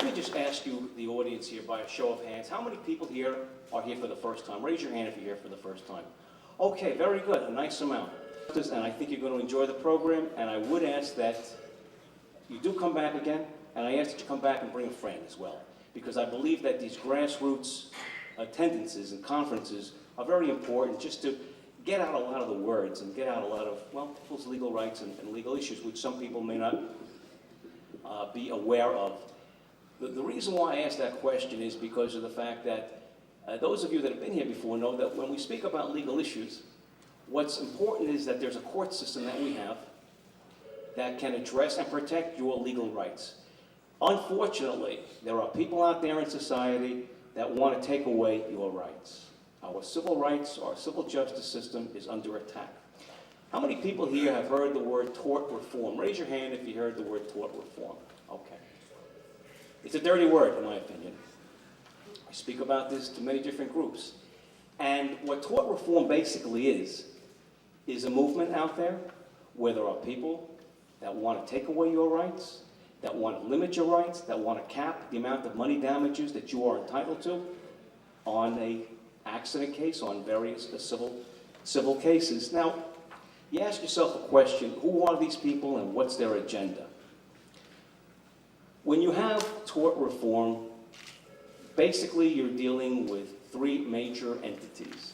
let me just ask you, the audience here, by a show of hands, how many people here are here for the first time? Raise your hand if you're here for the first time. Okay, very good, a nice amount. And I think you're going to enjoy the program, and I would ask that you do come back again, and I ask that you come back and bring a friend as well, because I believe that these grassroots attendances and conferences are very important just to get out a lot of the words and get out a lot of, well, people's legal rights and legal issues, which some people may not be aware of. The reason why I ask that question is because of the fact that those of you that have been here before know that when we speak about legal issues, what's important is that there's a court system that we have that can address and protect your legal rights. Unfortunately, there are people out there in society that want to take away your rights. Our civil rights, our civil justice system is under attack. How many people here have heard the word tort reform? Raise your hand if you heard the word tort reform. Okay. It's a dirty word, in my opinion. I speak about this to many different groups. And what tort reform basically is a movement out there where there are people that want to take away your rights, that want to limit your rights, that want to cap the amount of money damages that you are entitled to on an accident case, on various civil cases. Now, you ask yourself a question, who are these people and what's their agenda? When you have tort reform, basically you're dealing with three major entities: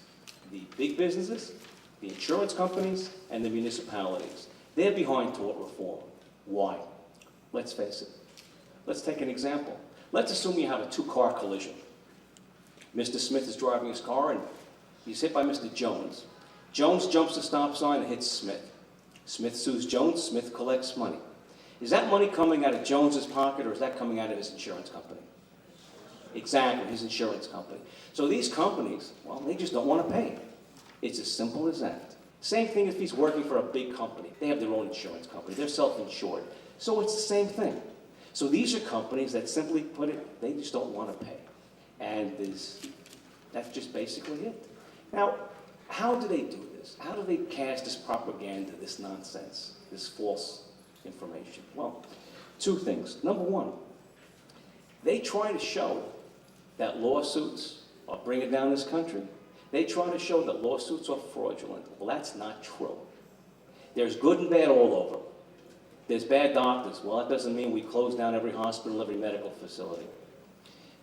the big businesses, the insurance companies, and the municipalities. They're behind tort reform. Why? Let's face it. Let's take an example. Let's assume you have a two-car collision. Mr. Smith is driving his car and he's hit by Mr. Jones. Jones jumps the stop sign and hits Smith. Smith sues Jones, Smith collects money. Is that money coming out of Jones's pocket or is that coming out of his insurance company? Exactly, his insurance company. So these companies, well, they just don't want to pay. It's as simple as that. Same thing if he's working for a big company. They have their own insurance company. They're self-insured. So it's the same thing. So these are companies that simply put it, they just don't want to pay. And that's just basically it. Now, how do they do this? How do they cast this propaganda, this nonsense, this false information? Well, two things. Number one, they try to show that lawsuits are bringing down this country. They try to show that lawsuits are fraudulent. Well, that's not true. There's good and bad all over. There's bad doctors. Well, that doesn't mean we close down every hospital, every medical facility.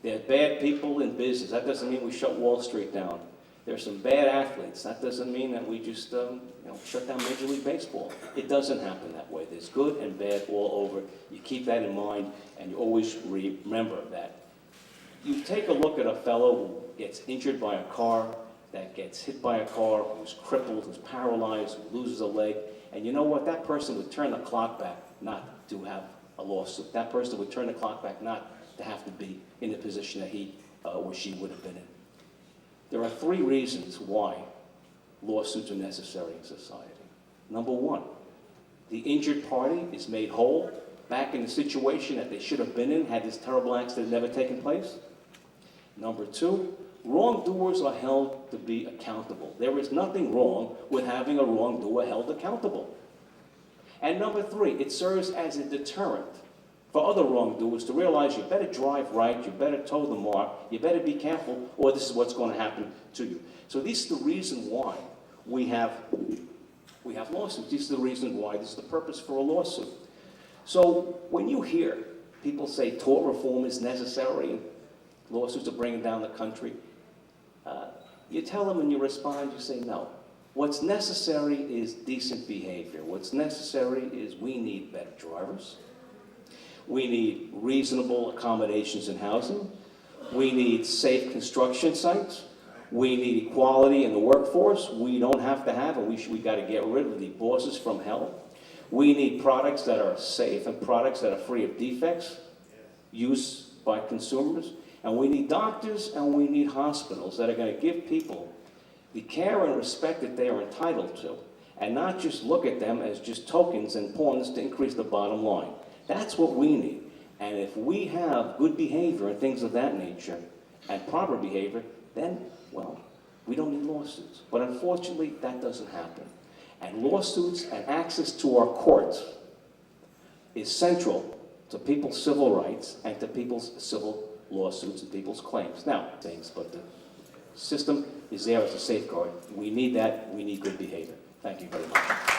There are bad people in business. That doesn't mean we shut Wall Street down. There's some bad athletes. That doesn't mean that we just shut down Major League Baseball. It doesn't happen that way. There's good and bad all over. You keep that in mind, and you always remember that. You take a look at a fellow who gets injured by a car, that gets hit by a car, who's crippled, who's paralyzed, who loses a leg, and you know what? That person would turn the clock back not to have a lawsuit. That person would turn the clock back not to have to be in the position that he or she would have been in. There are three reasons why lawsuits are necessary in society. Number one, the injured party is made whole, back in the situation that they should have been in had this terrible accident never taken place. Number two, wrongdoers are held to be accountable. There is nothing wrong with having a wrongdoer held accountable. And number three, it serves as a deterrent for other wrongdoers to realize you better drive right, you better toe the mark, you better be careful, or this is what's going to happen to you. So this is the reason why we have lawsuits. This is the reason why, this is the purpose for a lawsuit. So when you hear people say tort reform is necessary and lawsuits are bringing down the country, you tell them and you respond, you say no. What's necessary is decent behavior. What's necessary is we need better drivers. We need reasonable accommodations in housing. We need safe construction sites. We need equality in the workforce. We don't have to have, and we got to get rid of the bosses from hell. We need products that are safe and products that are free of defects, used by consumers. And we need doctors and we need hospitals that are going to give people the care and respect that they are entitled to, and not just look at them as just tokens and pawns to increase the bottom line. That's what we need. And if we have good behavior and things of that nature, and proper behavior, then, well, we don't need lawsuits. But unfortunately, that doesn't happen. And lawsuits and access to our courts is central to to people's civil rights and to people's civil lawsuits and people's claims. Now, things, but the system is there as a safeguard. We need that. We need good behavior. Thank you very much.